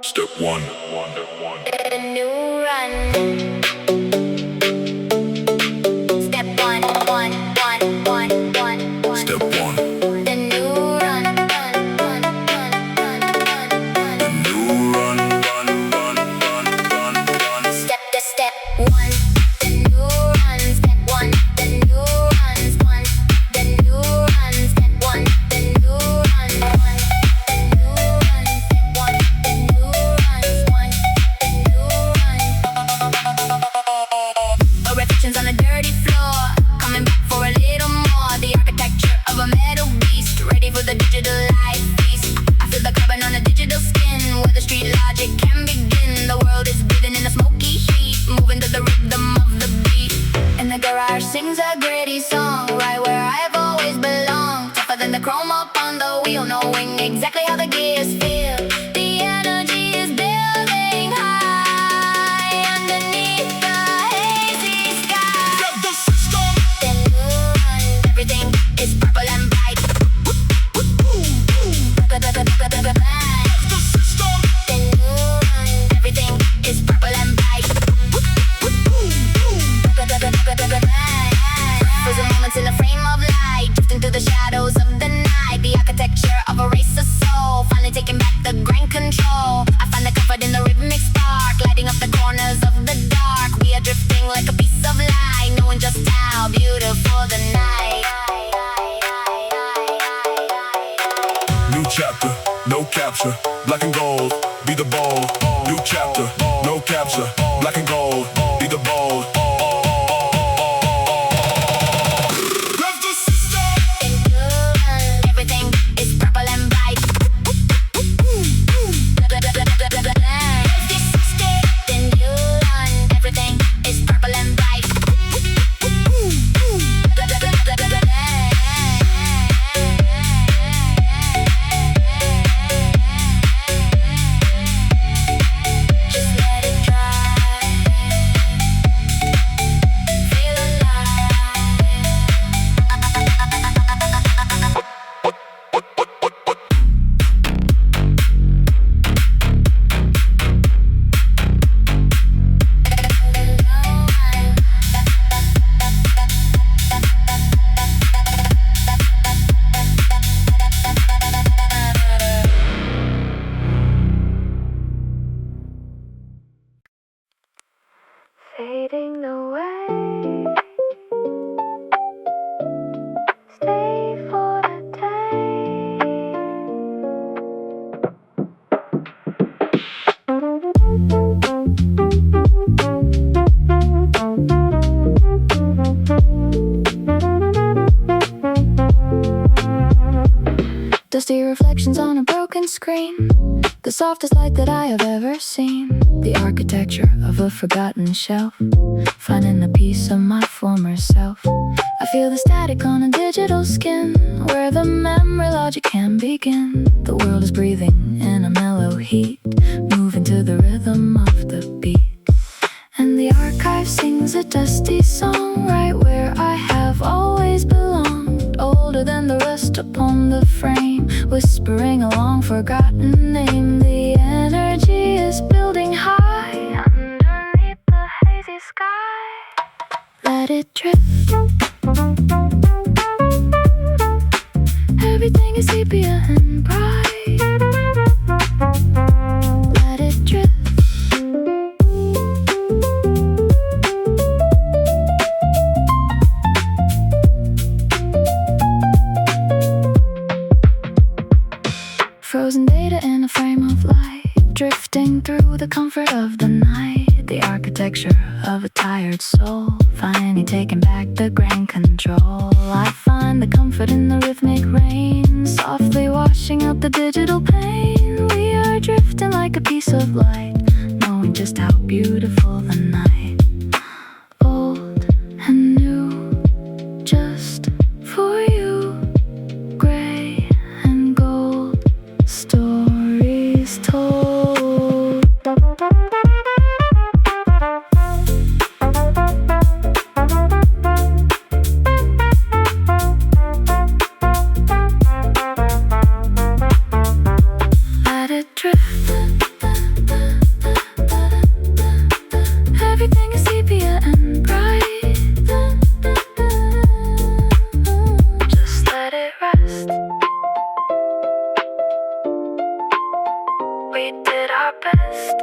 Step one. The new run. Step one. Step one. The new run. The new run. Step to step one. The new run. Step one. The new runs one. The new run. Step one. The new run one. The new run. Step one. The new runs one. The new run. Reflections on the dirty floor. Coming back for a little more. The architecture of a metal beast, ready for the digital life feast. I feel the carbon on a digital skin, where the street logic can begin. The world is breathing in the smoky heat, moving to the rhythm of the beat. And the garage sings a gritty song, right where I've always belonged. Tougher than the chrome up on the wheel, knowing exactly how the gears feel. The energy is building high underneath the hazy sky. The system. The new run, everything is purple and bright. The system. The new run, everything is purple and bright. Frozen moments in a frame of light, drifting through the shadows of the night. The architecture of a racer's soul, finally taking back the grand control. I find the comfort in the rhythmic spark, lighting up the corners of the dark. We are drifting like a piece of light, knowing just how beautiful the night. New chapter, no capture, black and gold, be the bold. New chapter, no capture, black and gold, be the bold. That's the system. The new run, everything is purple and bright. The new run, everything is purple and bright. Just let it drive. Feel alive. Fading away. Stay for the day. Dusty reflections on a broken screen, the softest light that I have ever seen. The architecture of a forgotten shelf, finding a piece of my former self. I feel the static on a digital skin, where the memory logic can begin. The world is breathing in a mellow heat, moving to the rhythm of the beat. And the archive sings a dusty song, right where I have always belonged. Older than the rest upon the frame, whispering a long forgotten name. The energy is building high underneath the hazy sky. Let it drift. Everything is sepia and bright. Let it drift. Frozen data in a frame of light, drifting through the comfort of the night. The architecture of a tired soul, finally taking back the grand control. I find the comfort in the rhythmic rain, softly washing out the digital pain. We are drifting like a piece of light, knowing just how beautiful the night. Old and new, just for you. Gray and gold, stories told. Let it drift. we did our best.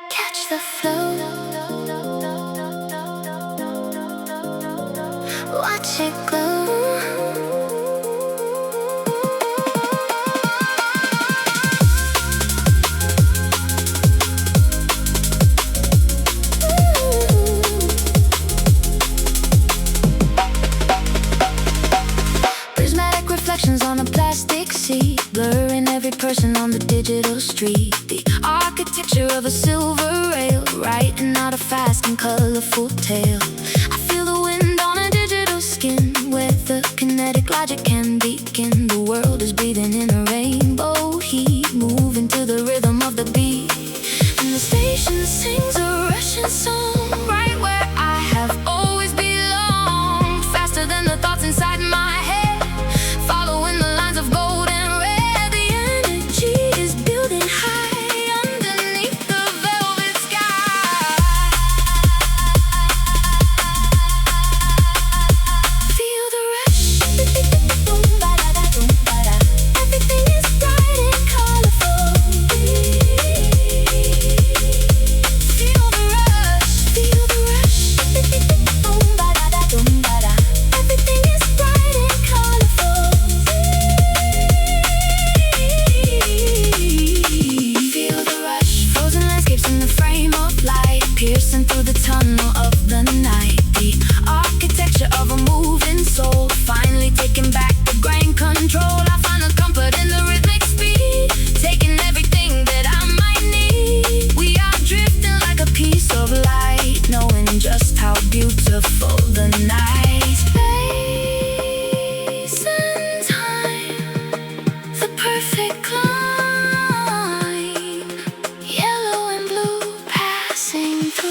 Catch the flow, watch it glow. Prismatic reflections on a plastic sea, blurring every person on the digital street. The architecture of a silver rail, writing out a fast and colorful tale. I feel the wind on a digital skin, where the kinetic logic can begin. The world is breathing in a rainbow heat, moving to the rhythm of the beat. And the station sings a Russian song, right where I have always belonged. Faster than the thoughts inside my head, following the lines of gold and red. The energy is building high underneath the velvet sky. Feel the rush. Everything is bright and colorful. Feel the rush. Feel the rush. Everything is bright and colorful. Feel the rush. Frozen landscapes in the frame of light, piercing through the tunnel of the night. The architecture of a moving soul, finally taking back the grain control. I find a comfort in the rhythmic speed, taking everything that I might need. We are drifting like a piece of light, knowing just how beautiful the night. Space and time, the perfect climb, yellow and blue passing through.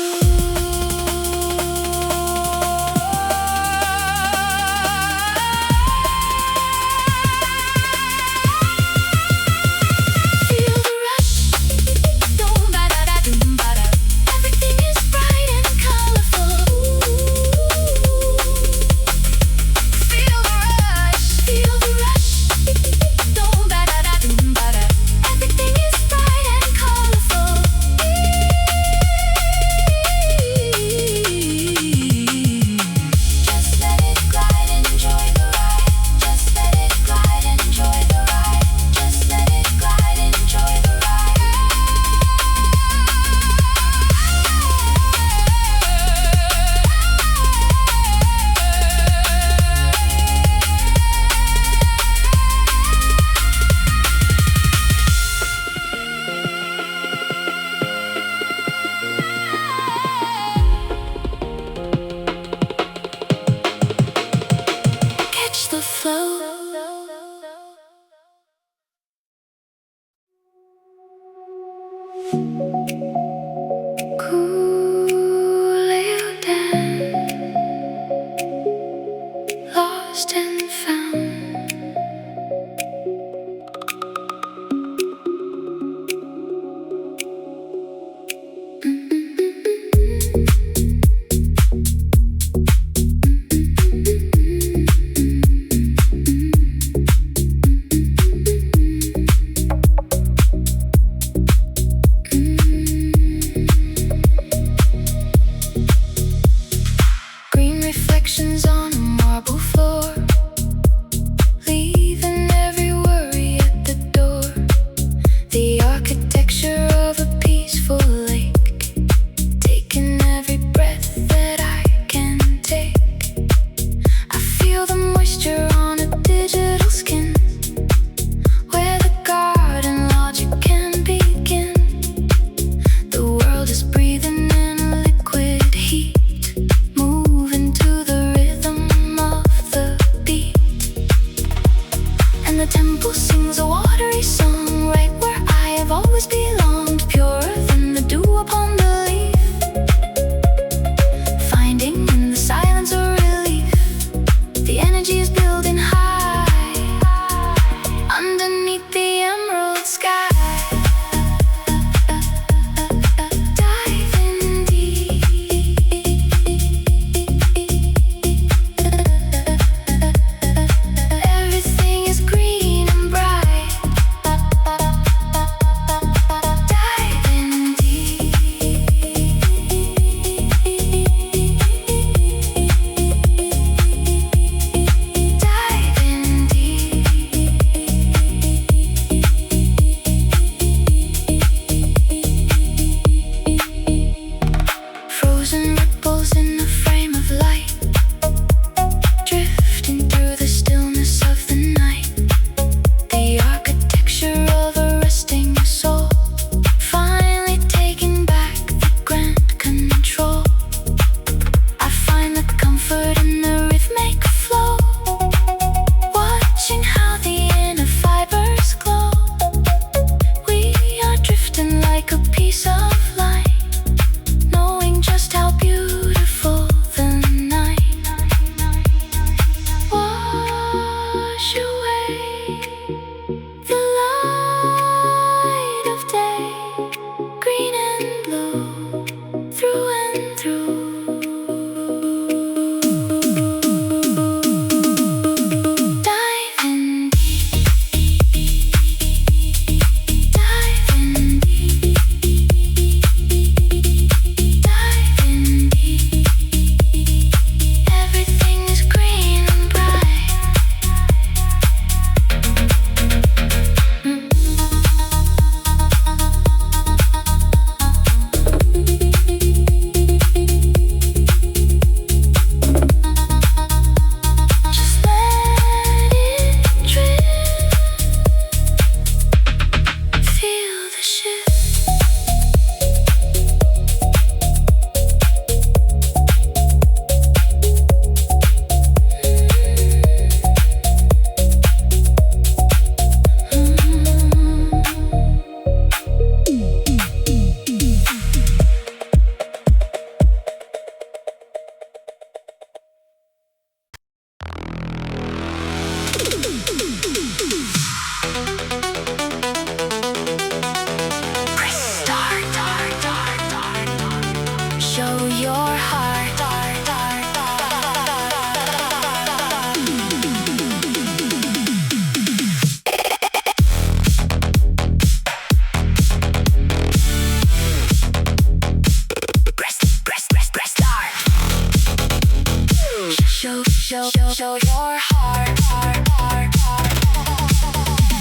Feel the rush. Everything is bright and colorful. Feel the rush. Feel the rush. Everything is bright and colorful. Just let it glide and enjoy the ride. Just let it glide and enjoy the ride. Just let it glide and enjoy the ride. Catch the flow. Cool you down, lost and found. show your heart.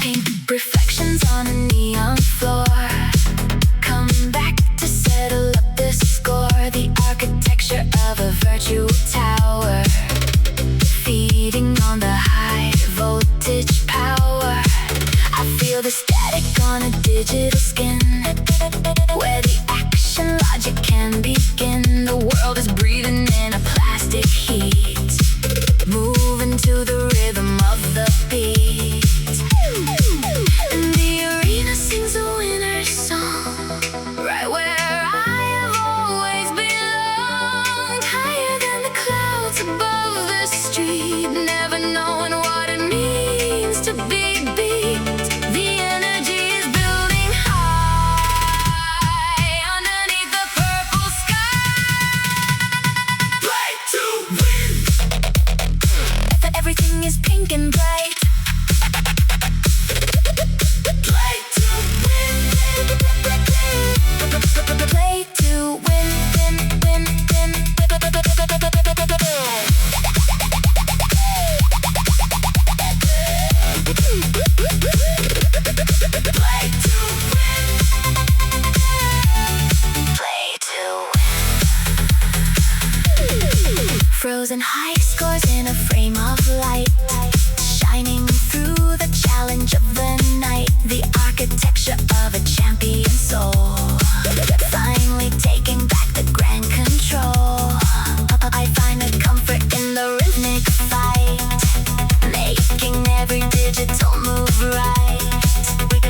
Pink reflections on a neon floor. Come back to settle up the score. The architecture of a virtual tower, feeding on the high voltage power. I feel the static on a digital skin, where the action logic can begin. The world is breathing in a plastic heat, moving to the rhythm of the beat. And the arena sings a winner's song, right where I have always belonged. Higher than the clouds above the street, never knowing what it means to be beat. The energy is building high underneath the purple sky. Play to win. Everything is pink and bright. Play to win. Play to win, win, win, win. Play to win. Play to win. Frozen high scores in a frame of light, shining through the challenge of the night. The architecture of a champion soul, finally taking back the grand control. I find a comfort in the rhythmic fight, making every digital move right.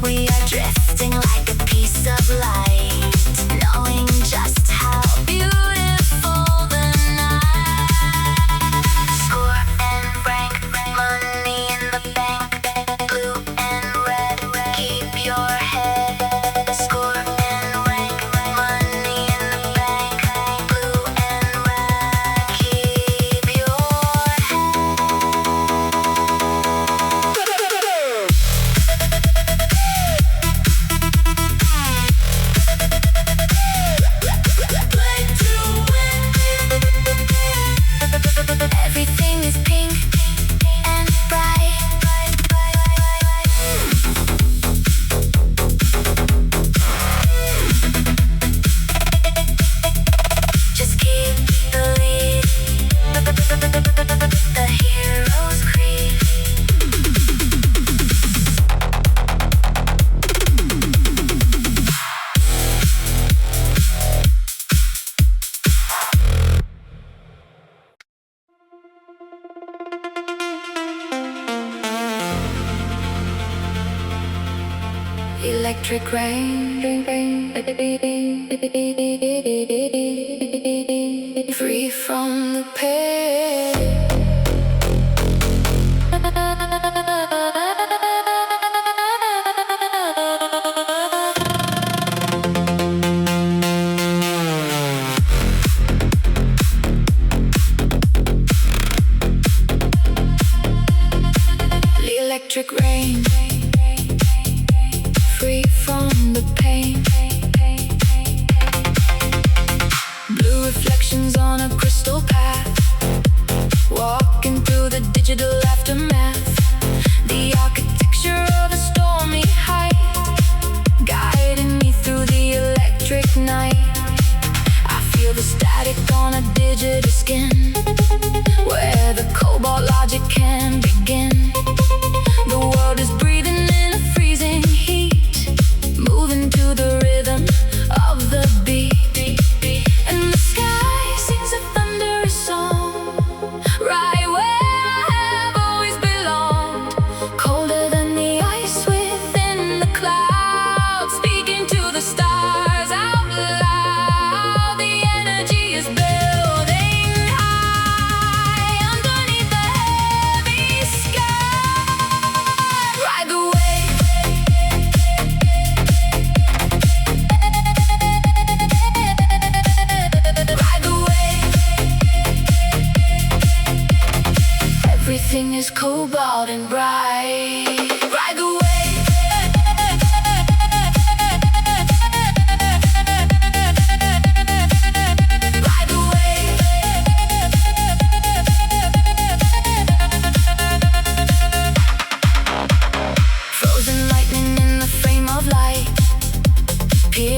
We are drifting like a piece of light, knowing just how beautiful the night. Score and rank, money in the bank, blue and red, keep your head. Score and rank, money in the bank, blue and red, keep your Play to win. Everything is pink and bright. Just keep the lead, the hero's creed. Electric rain, free from the pit. Electric rain, free from the pain. Blue reflections on a crystal path, walking through the digital aftermath. The architecture of a stormy height, guiding me through the electric night. I feel the static on a digital skin, where the cobalt logic can begin. The world is breathing in a freezing heat, moving to the rhythm of the beat. And the sky sings a thunderous song, right where I have always belonged. Colder than the ice within the clouds, speaking to the stars out loud. The energy is building high underneath the heavy sky. Ride the wave, ride the wave. Everything is cobalt and bright. Ride the wave, ride the wave.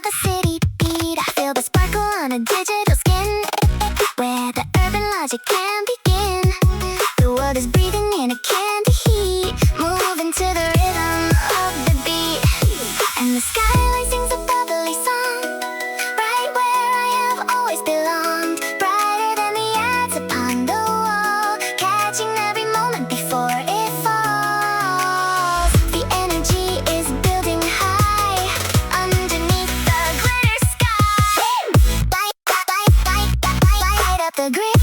of a city beat. I feel the sparkle on a digital skin, where the urban logic can begin. The world is breathing in a candy heat, moving to the rhythm of the beat. And the skyline sings a bubbly song, right where I have always belonged. Brighter than the ads upon the wall, catching every moment before it falls. The energy is building high underneath the glitter sky. Light up the grid.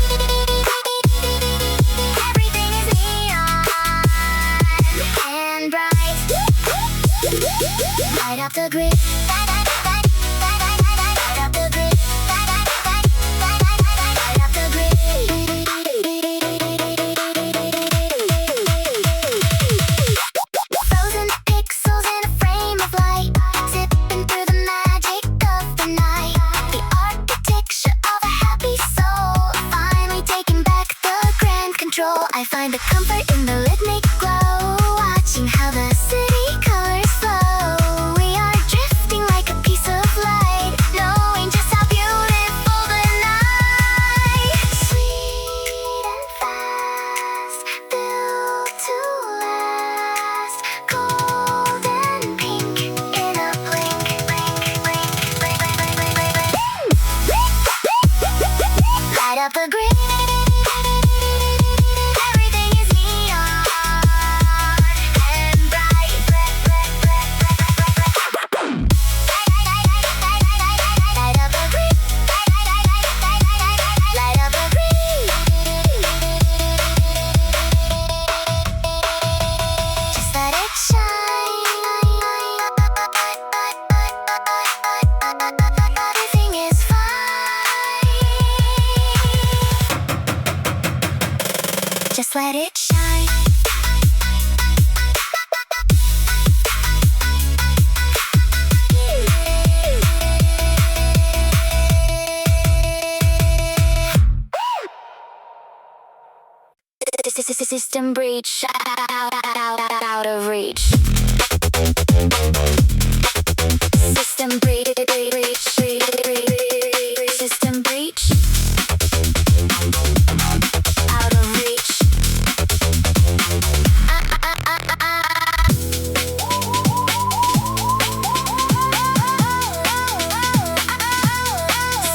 Everything is neon and bright. Light up the grid. Light up the grid. Light up the grid. Frozen pixels in a frame of light, zipping through the magic of the night. The architecture of a happy soul, finally taking back the grand control. I find the comfort in the rhythmic glow, watching how the city colors flow. We are drifting like a piece of light, knowing just how beautiful the night. Sweet and fast, built to last. Gold and pink in a blink. Light up the grid. Everything is neon and bright. Light up the grid. Light up the grid. Just let it shine. Everything is fine. Just let it shine. System breach, out of reach. System breach, system breach, out of reach.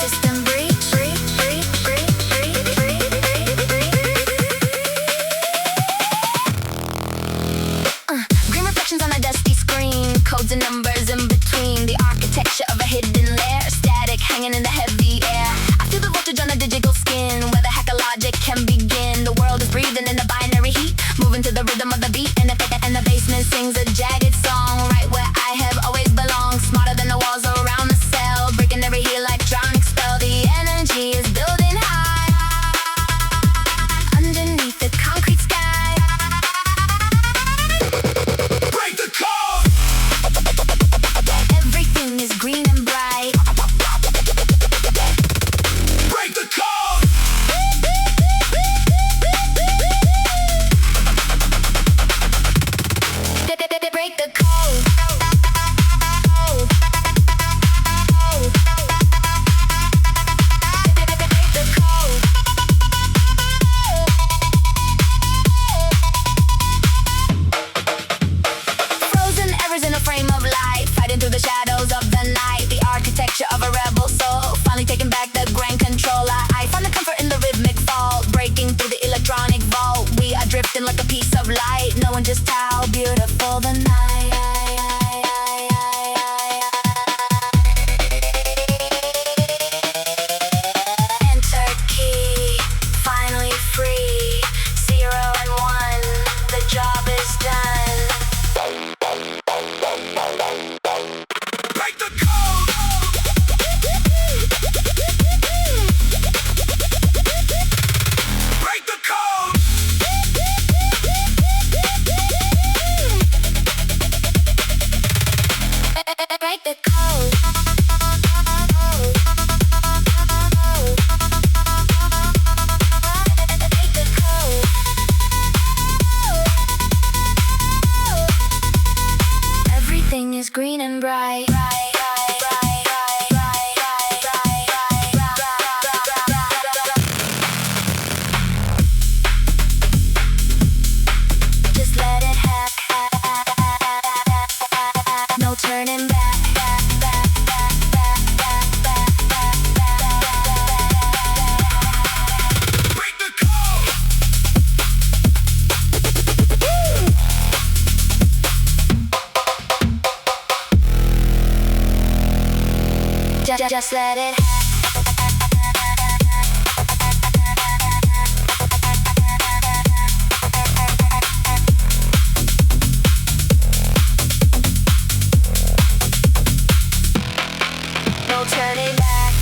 System breach, green reflections on a dusty screen, codes and numbers in between. The architecture of a hidden layer, static hanging in the heavy air. I feel the voltage on a digital skin, where the hacker logic can begin. The world is breathing in a binary heat, moving to the rhythm of the beat, and the basement sings a jagged song, right where I have always belonged. Smarter than the walls around the cell, breaking every electronic spell. The energy is building high underneath the concrete sky. Break the code! Everything is green and bright. Just let it no turning back.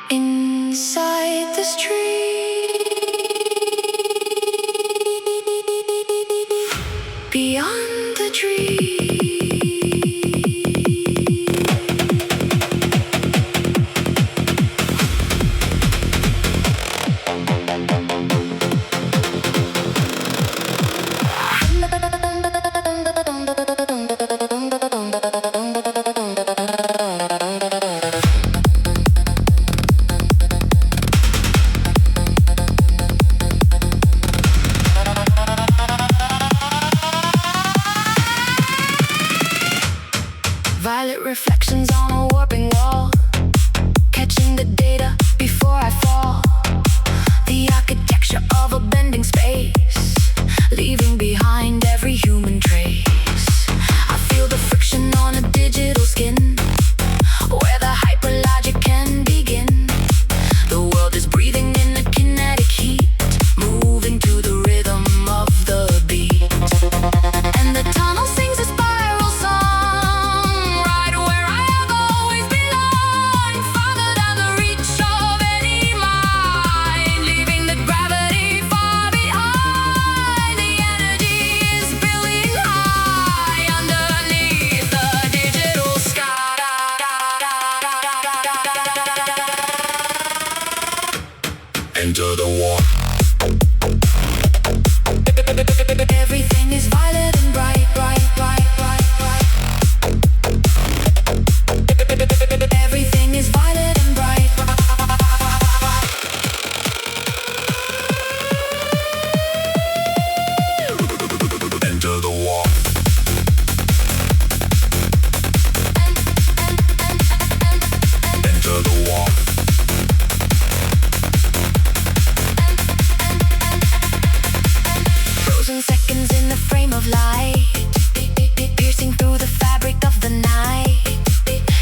Inside this tree, beyond the tree. Violet reflections on a warping wall, catching the data before I fall. The architecture of a bending space, leaving behind every human trace. I feel the friction on a digital skin, where the hyperlogic can begin. The world is breathing in a kinetic heat, moving to the rhythm of the beat. And the tunnel sings a spiral song, right where I have always belonged, farther than the reach of any mind, leaving the gravity far behind. The energy is building high underneath the digital sky. Enter the war. Everything is violet and bright, bright, bright, bright, bright. Everything is violet and bright. Enter the war. Enter the war. Frozen seconds in the frame of light, piercing through the fabric of the night.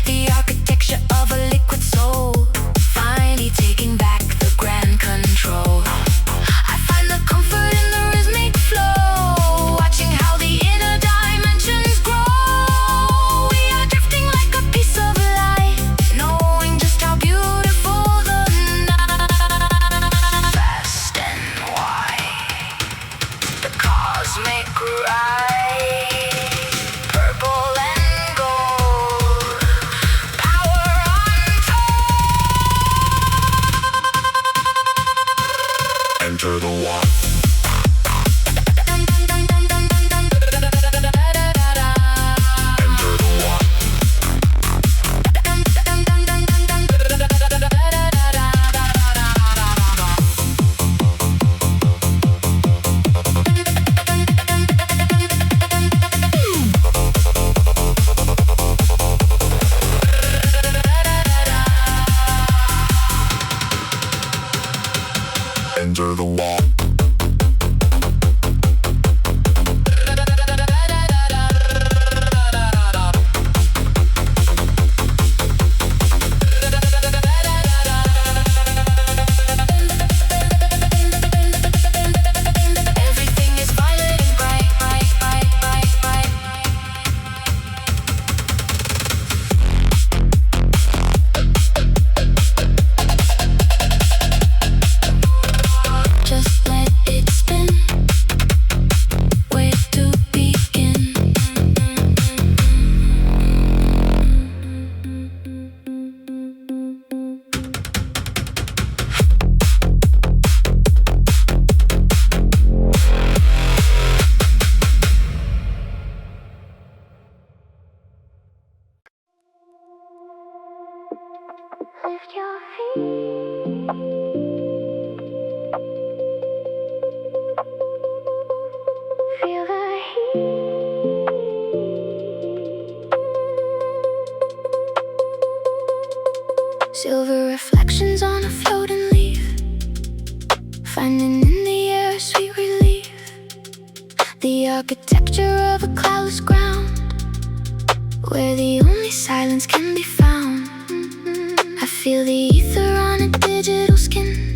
The architecture of a liquid soul, finally taking back the grand control. I find the comfort in the rhythmic flow, watching how the inner dimensions grow. We are drifting like a piece of light, knowing just how beautiful the night. Fast and wide, the cosmic ride, purple and gold, power untold. Enter the war. Enter the war. Enter the wall. Everything is violet and bright, bright, bright, bright, bright. Just let finding in the air a sweet relief. The architecture of a cloudless ground, where the only silence can be found. I feel the ether on a digital skin,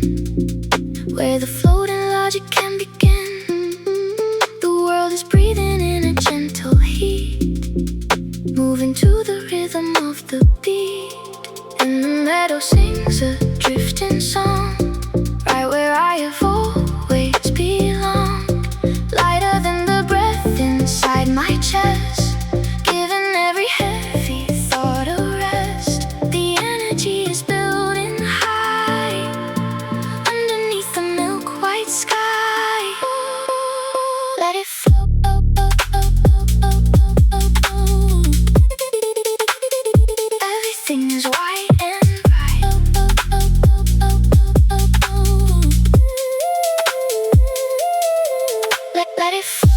where the floating logic can begin. The world is breathing in a gentle heat, moving to the rhythm of the beat. And the meadow sings a drifting song, right where I have always belonged. Lighter than the breath inside my chest, giving every heavy thought a rest. The energy is building high, underneath the milk white sky. Let it flow. Everything is white and bright. Let it flow.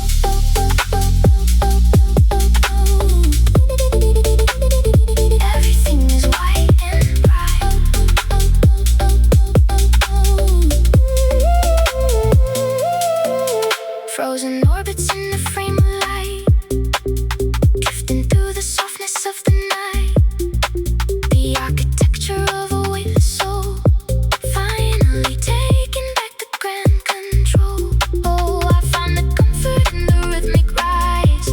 Everything is white and bright. Frozen orbits in the frame of light, drifting through the softness of the night. The architecture of a weightless soul, finally taking back the grand control. Oh, I found the comfort in the rhythmic rise,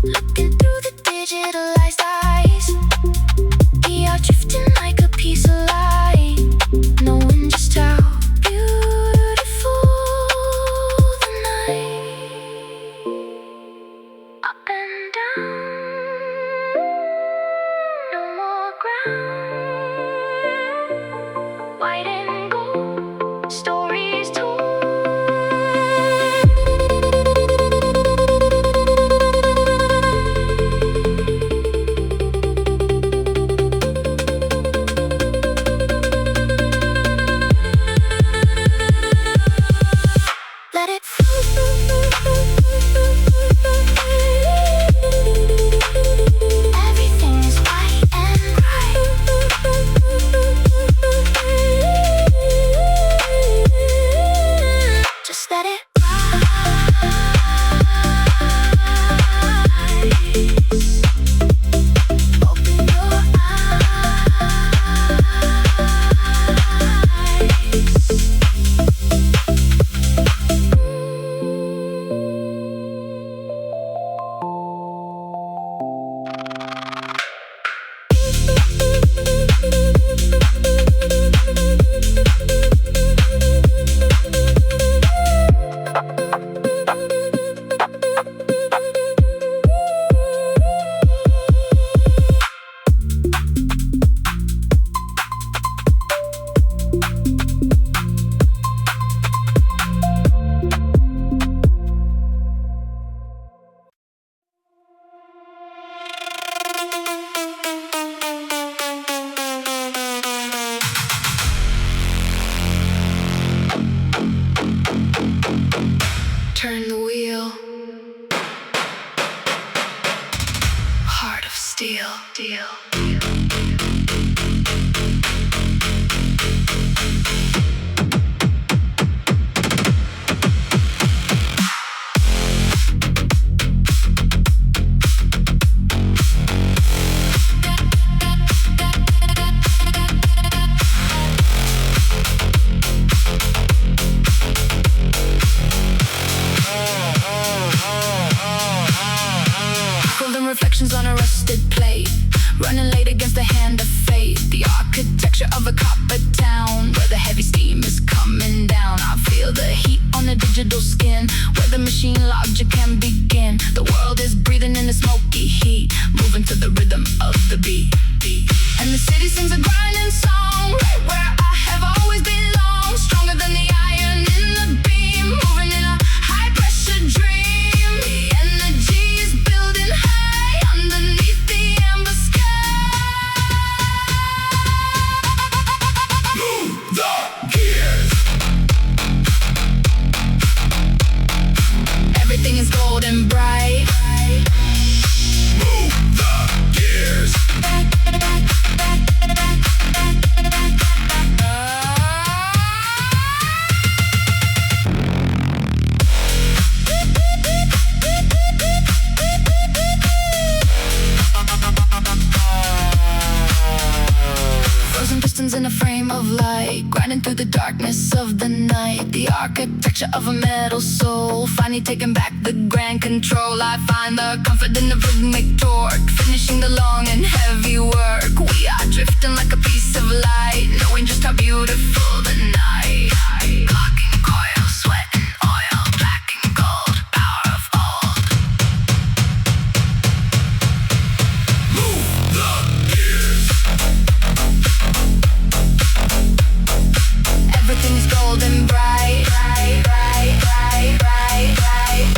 looking through the digitalized eyes. We are drifting like a piece of light, knowing just how beautiful the night. Up and down, no more ground. White and gold, stories told. Let it Everything is white and bright. Just let it rise. Open your Turn the wheel. Heart of steel. Golden reflections on a rusted plate, running late against the hand of fate. The architecture of a copper town, where the heavy steam is coming down. I feel the heat on the digital skin, where the machine logic can begin. The world is breathing in the smoky heat, moving to the rhythm of the beat. And the city sings a grinding song, right where I have always belonged. Stronger than the iron in the beam, moving in a high pressure dream. The energy is building high underneath the amber sky. Move the gears. Everything is gold and bright. Move the gears. stillness of the night, the architecture of a metal soul, finally taking back the grand control. I find the comfort in the rhythmic torque, finishing the long and heavy work. We are drifting like a piece of light, knowing just how beautiful the night. Clocking coil, sweat and oil, black and gold, power of old. Move the gears. Everything is golden bright, bright, bright, bright, bright, bright.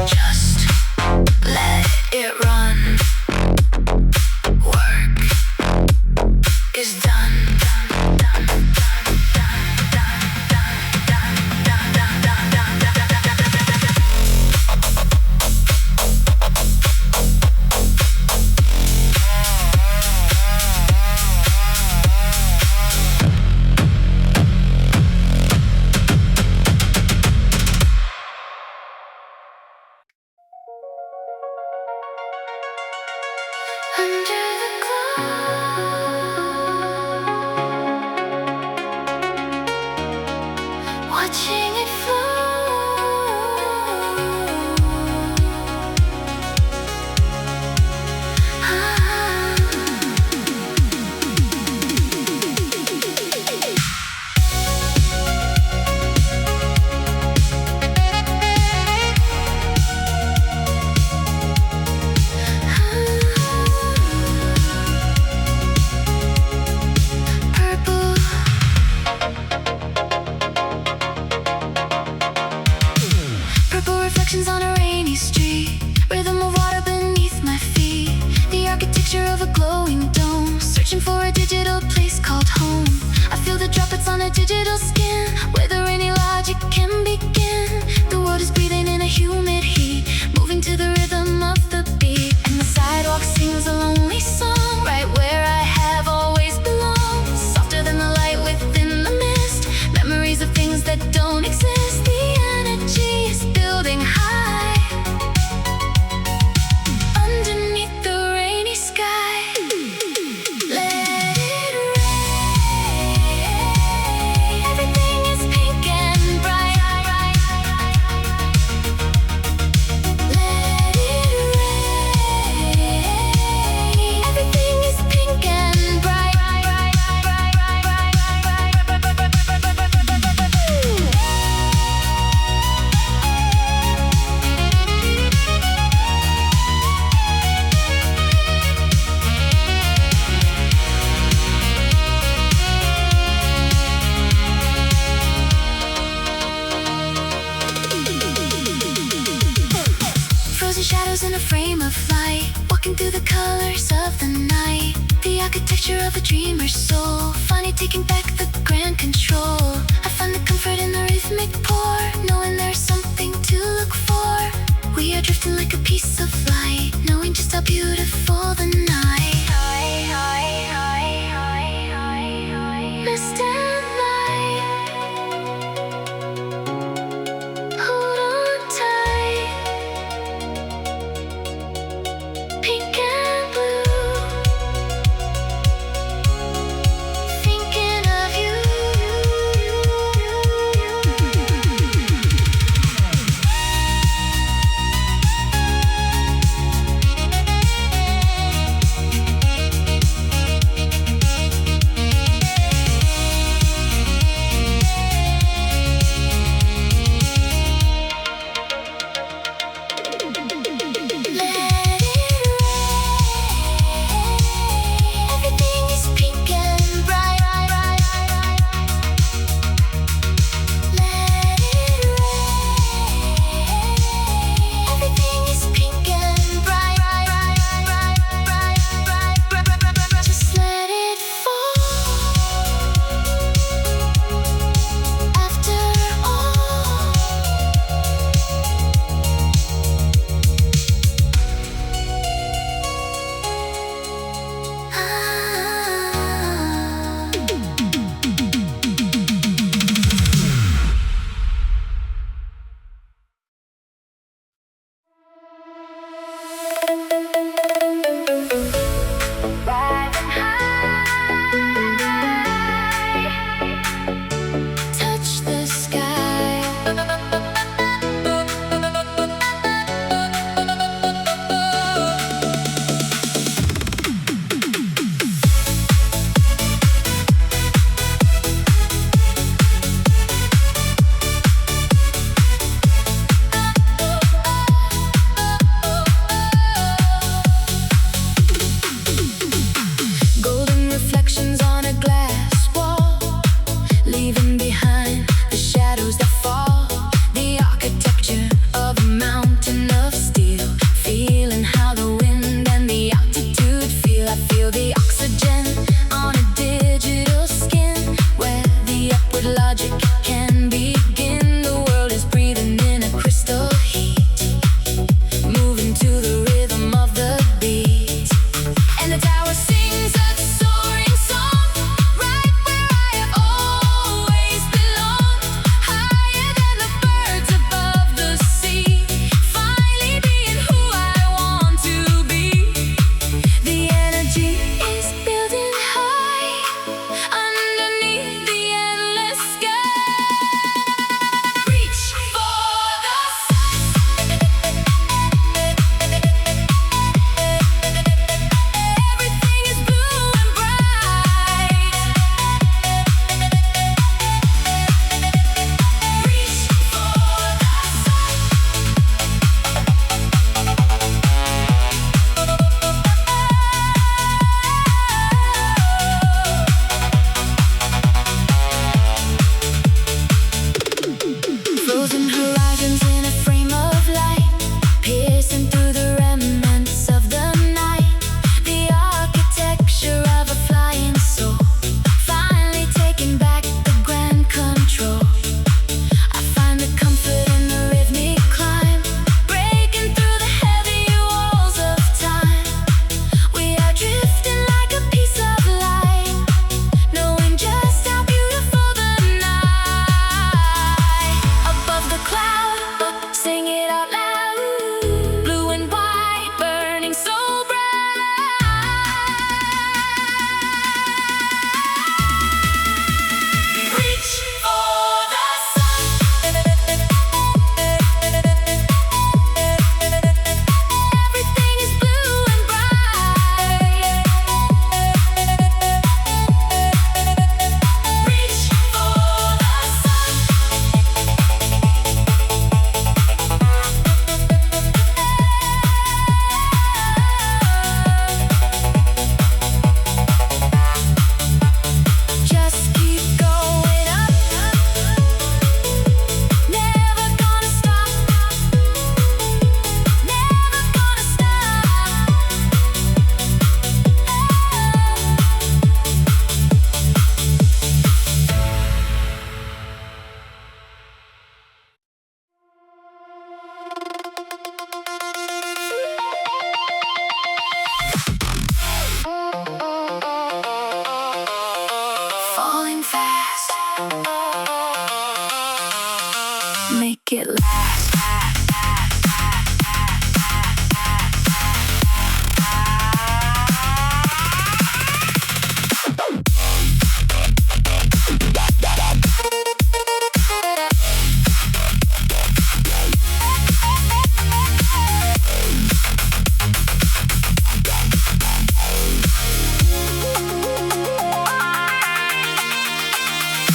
Just let it run. Work is done. Done, done, done, done, done, done, done, done, done, done, done, Under the cloud, watching it purple. Purple reflections on a rainy street, rhythm of water beneath my feet, the architecture of a glowing dome, searching for a digital place called home. I feel the droplets on a digital skin, where the rainy logic can begin. The world is breathing in a humid heat, moving to the rhythm of the beat, and the sidewalk sings a lonely song, right where I have always belonged, softer than the light within the mist, memories of things that don't exist. The energy is building high underneath the rainy sky. Let it rain. Everything is pink and bright. Let it rain. Everything is pink and bright. Frozen shadows in a frame of light, walking through the colors of the night, the architecture of a dreamer's soul, finally taking back the grand control. I find the comfort in the rhythmic pour, knowing there's something to look for. We are drifting like a piece of light, knowing just how beautiful the night. Mist and light, hold on tight. Pink and blue, thinking of you.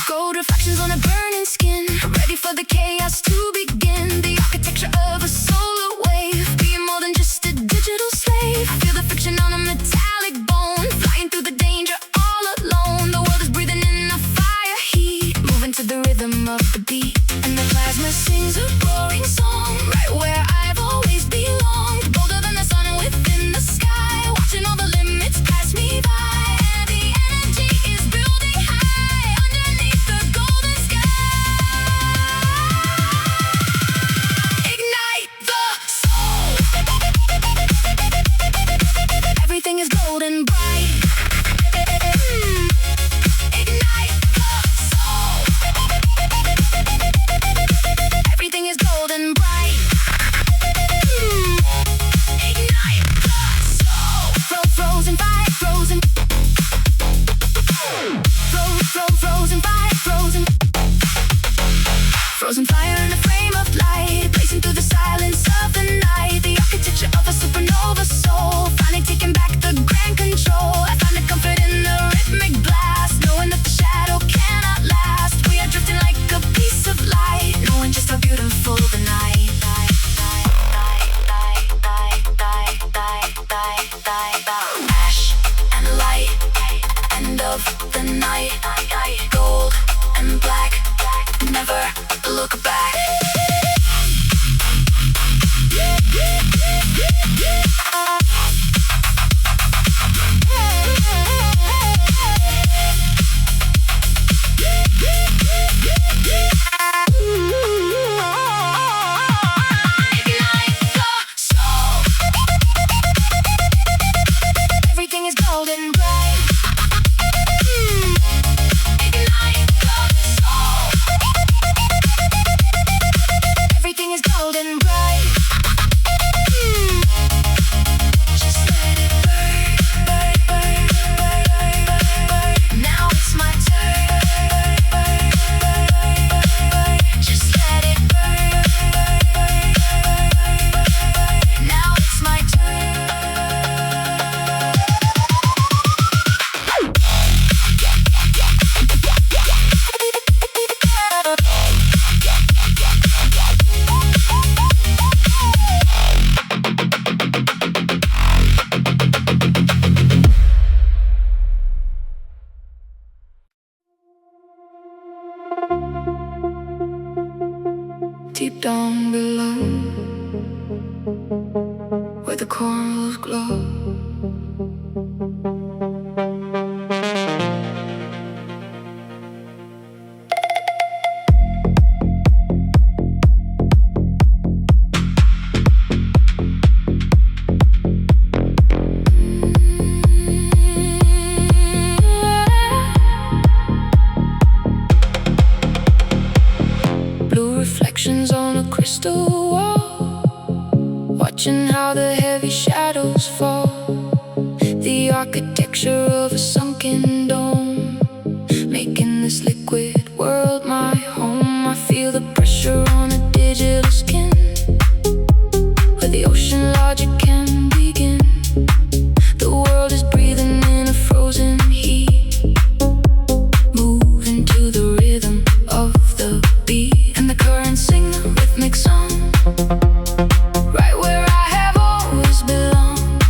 Gold reflections on a burning skin, ready for the chaos to begin. The architecture of a solar wave, being more than just a digital slave. Feel the friction on a metallic bone, flying through the danger all alone. The world is breathing in a fire heat, moving to the rhythm of the beat. And the plasma sings a roaring song, right where I've always belonged. Bolder than the sun within the sky, watching all the limits pass me by. And the energy is building high underneath the golden sky. Ignite the soul. Everything is golden bright. Ignite the soul. Everything is golden bright. Ignite the soul. Frozen fire, frozen. Frozen fire, frozen. Frozen fire in a frame of light, blazing through the silence of the night. The architecture of a supernova soul, finally taking back the grand control. I find a comfort in the rhythmic blast, knowing that the shadow cannot last. We are drifting like a piece of light, knowing just how beautiful the night. Ash and light, end of the night. Gold and black, never look back. Ignite the soul. Everything is golden bright. Ignite the soul. Everything is golden bright. Just let it burn, burn, burn, burn, burn, burn. Now it's my turn. Burn, burn, burn, burn. Just let it burn, burn, burn, burn, burn. Now it's my turn. Deep down below, where the corals glow. Blue reflections on a crystal wall, watching how the heavy shadows fall. The architecture of a sunken dome, making this liquid world my home. I feel the pressure on a digital skin, where the ocean logic can begin. The world is breathing in a frozen heat, moving to the rhythm of the beat. And the current sing a rhythmic song, right where I have always belonged.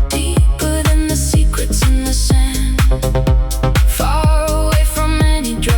Deeper than the secrets in the sand, far away from any drama.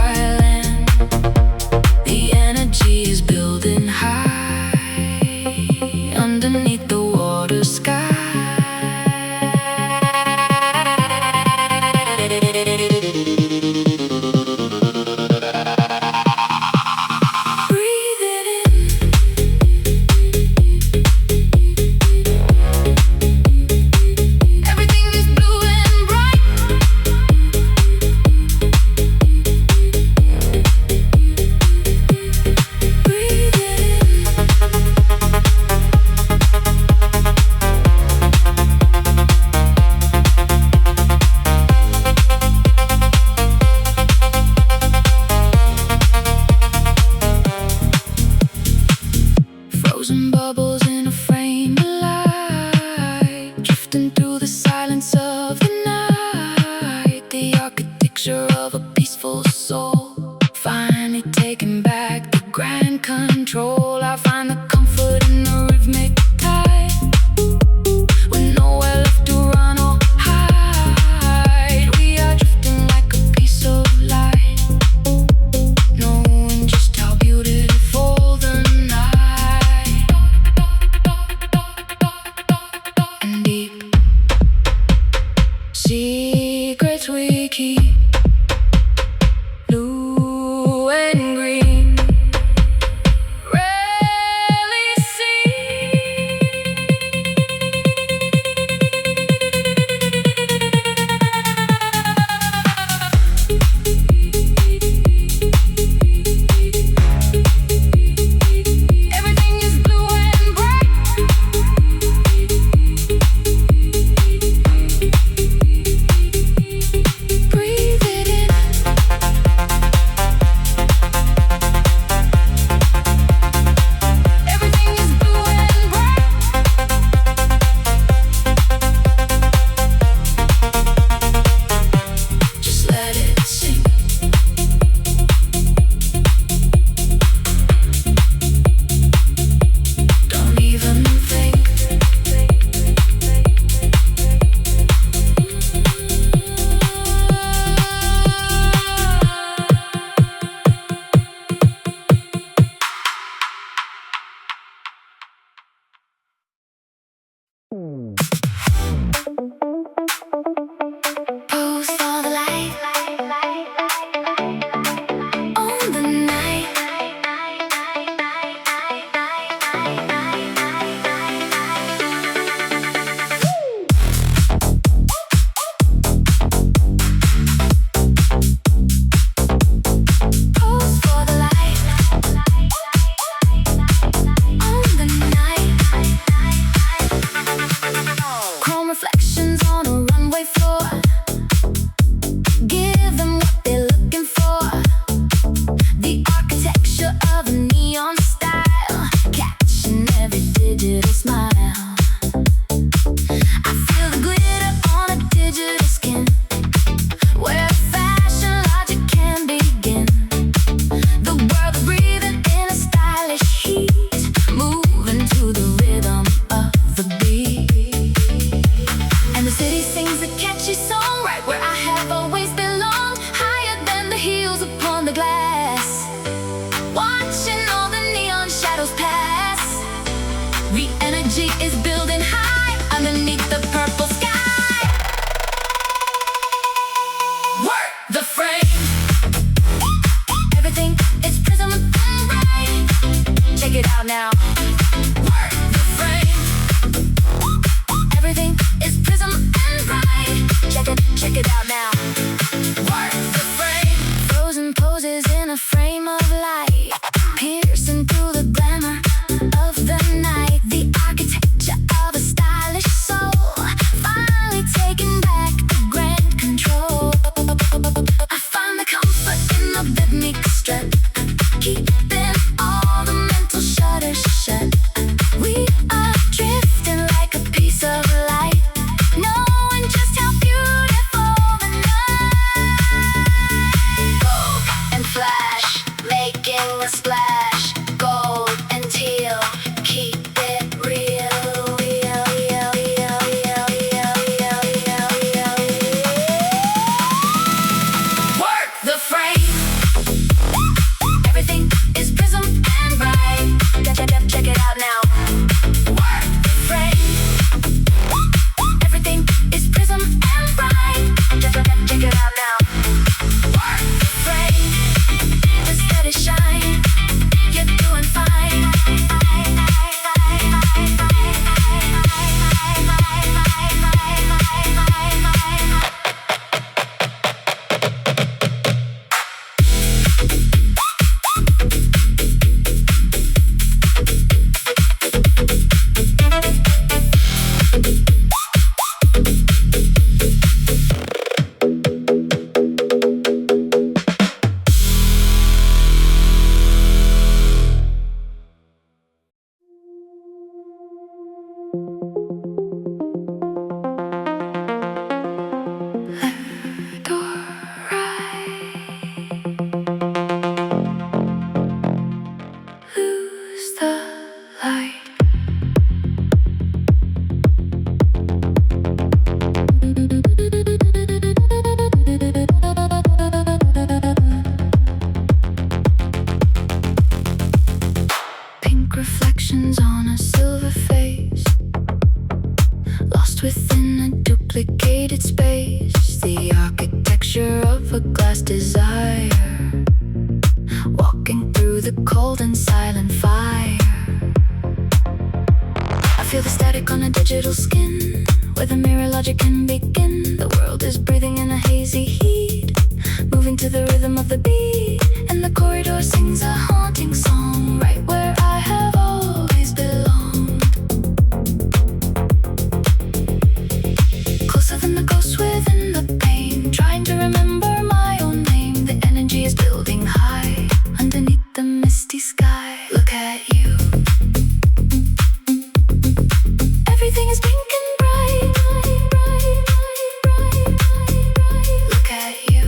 Frozen bubbles in a frame of light, drifting through the silence of the night. The architecture of a peaceful soul, finally taking back the grand control. I find the comfort in the rhythmic tide, with nowhere left to run or hide. We are drifting like a piece of light, knowing just how beautiful the night and deep secrets we keep. Blue and green, rarely seen. Everything is blue and bright. Breathe it in. Everything is blue and bright. Just let it sink. Don't even think. Pose for the light on the night. Pose for the light on the night. Chrome reflections on a runway floor, give them what they're looking for. The architecture of a neon style, catching every digital smile. I feel the glitter on a digital skin, where fashion logic can begin. The world is breathing in a stylish heat, moving to the rhythm of the beat. And the city sings a catchy song, right where I have always belonged, higher than the heels upon the glass. Watching all the neon shadows pass, the energy is building high underneath the purple sky. Work the frame. Everything is prism and bright. Check it out now. Work the frame. Everything is prism and bright. Check it out now. Work the frame. Frozen poses in a frame of light, piercing through the glamour of the night. The architecture of a stylish soul, finally taking back the grand control. I find the comfort in the rhythmic strut, keeping all the mental shutters shut. We are drifting like a piece of light, knowing just how beautiful the night. Go and flash, making reflections on a silver face, lost within a duplicated space, the architecture of a glass desire, walking through the cold and silent fire. I feel the static on a digital skin, where the mirror logic can begin. The world is breathing in a hazy heat, moving to the rhythm of the beat, and the corridor sings a haunting song, right where I have always belonged. Closer than the ghost within the pain, trying to remember my own name. The energy is building high, underneath the misty sky. Look at you. Everything is pink and bright. Look at you.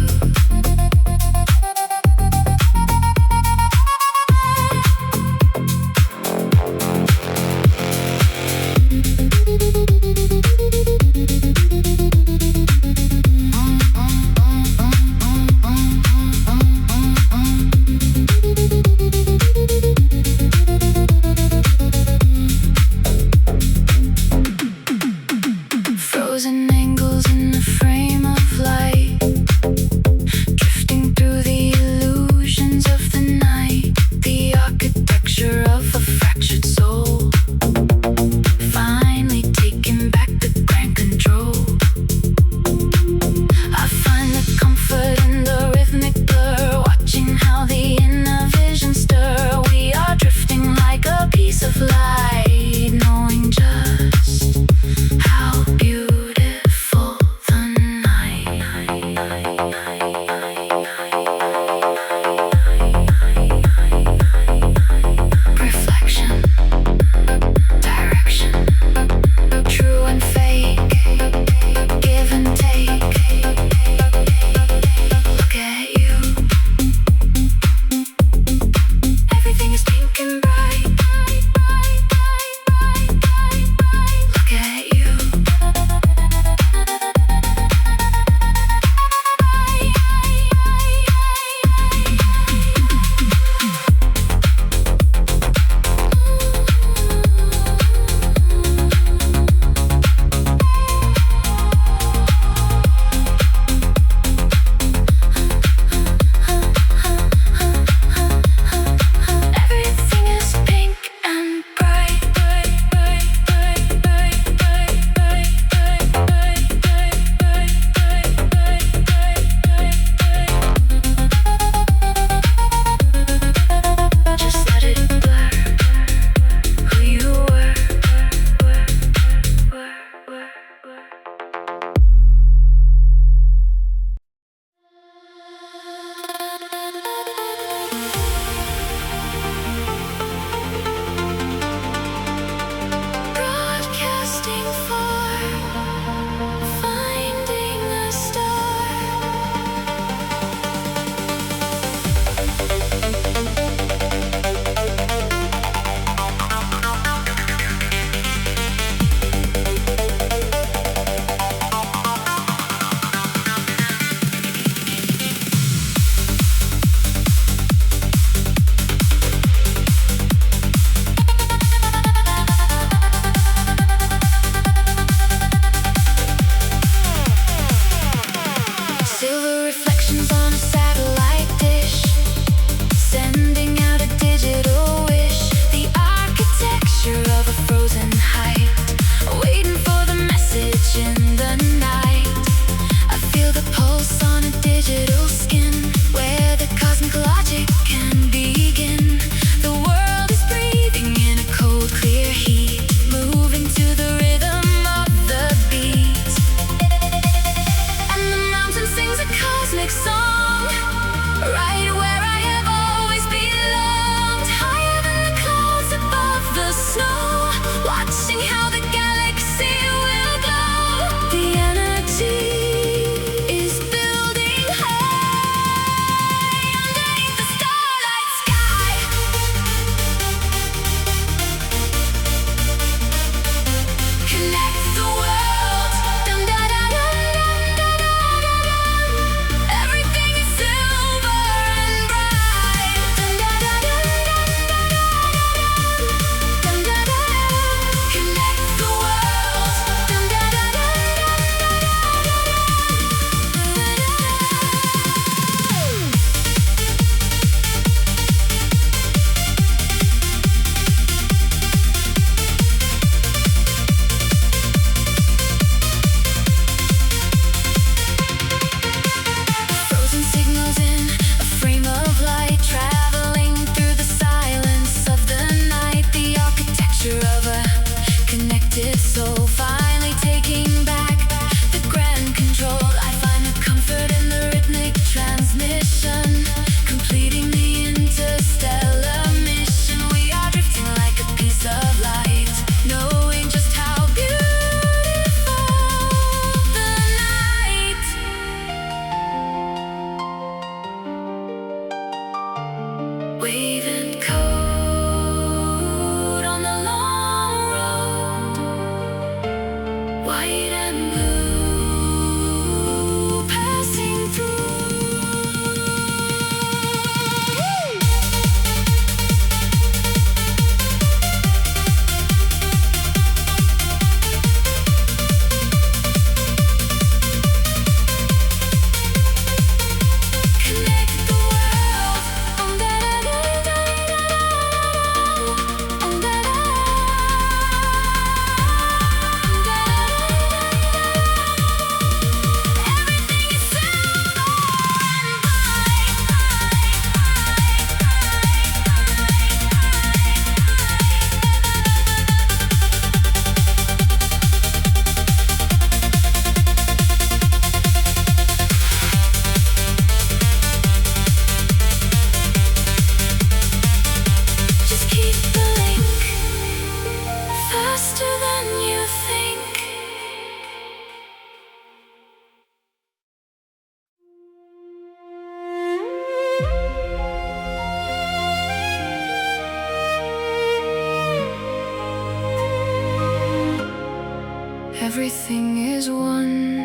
Everything is one.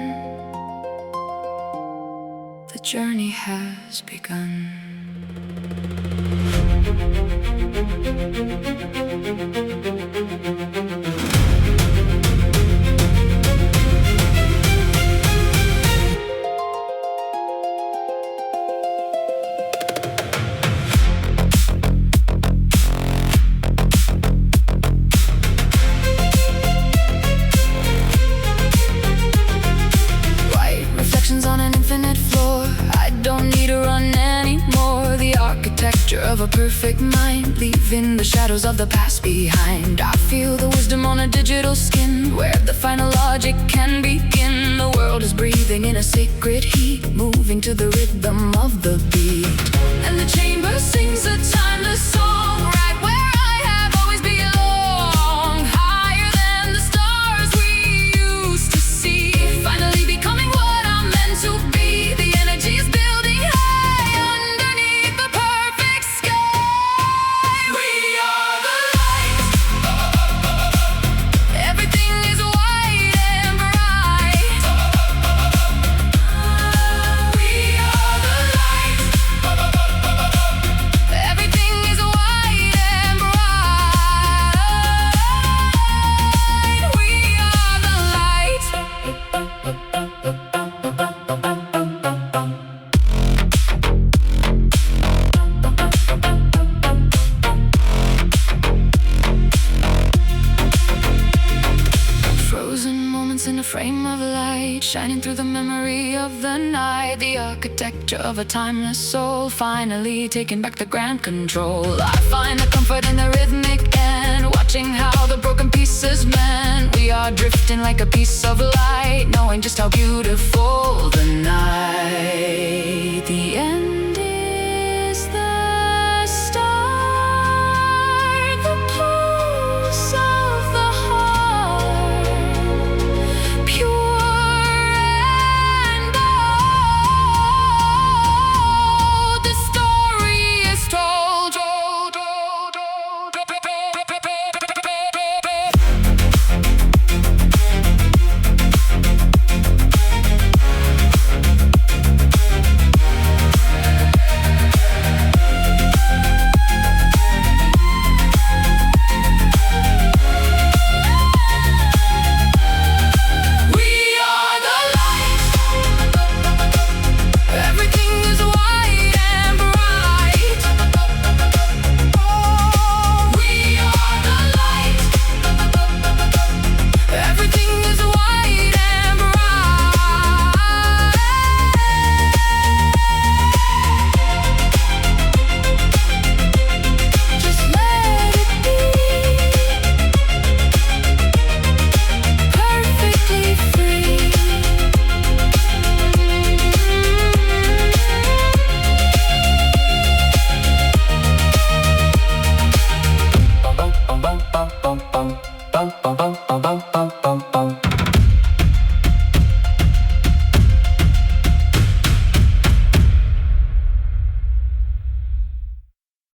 The journey has begun. On an infinite floor, I don't need to run anymore. The architecture of a perfect mind, leaving the shadows of the past behind. I feel the wisdom on a digital skin, where the final logic can begin. The world is breathing in a sacred heat, moving to the rhythm of the beat. And the chamber sings a timeless song, right where I have always belonged, higher than the stars we used to see. Finally becoming what I'm meant to be. The energy is building high underneath the perfect sky. We are the light. Everything is white and bright. We are the light. Everything is white and bright. We are the light. Frozen moments in a frame of light, shining through the memory of the night. The architecture of a timeless soul, finally taking back the grand control. I find the comfort in the rhythmic end, watching how the broken pieces mend. We are drifting like a piece of light, knowing just how beautiful the night. The end is the start, the pulse of the heart, pure and bold. The story is told. We are the light. Everything is white and bright. We are the light. Everything is white and bright. Just let it be perfectly free. Bum bum bum bum bum bum bum bum bum bum bum